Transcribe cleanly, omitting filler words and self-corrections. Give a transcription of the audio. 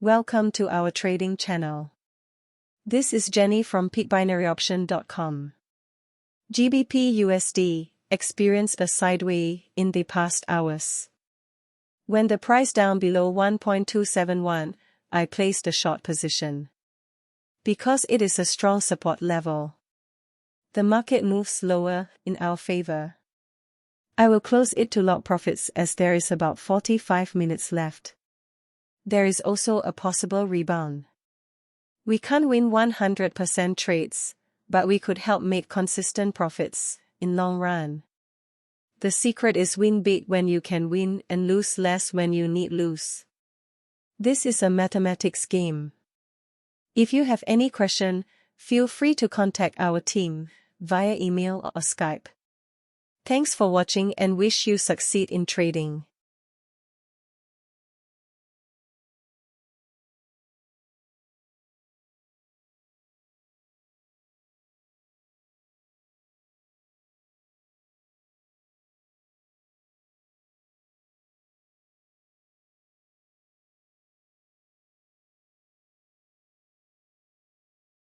Welcome to our trading channel. This is Jenny from peakbinaryoption.com. GBP USD experienced a sideways in the past hours. When the price down below 1.271, I placed a short position. Because it is a strong support level, the market moves lower in our favor. I will close it to lock profits as there is about 45 minutes left. There is also a possible rebound. We can't win 100% trades, but we could help make consistent profits in long run. The secret is win big when you can win and lose less when you need lose. This is a mathematics game. If you have any question, feel free to contact our team via email or Skype. Thanks for watching and wish you succeed in trading.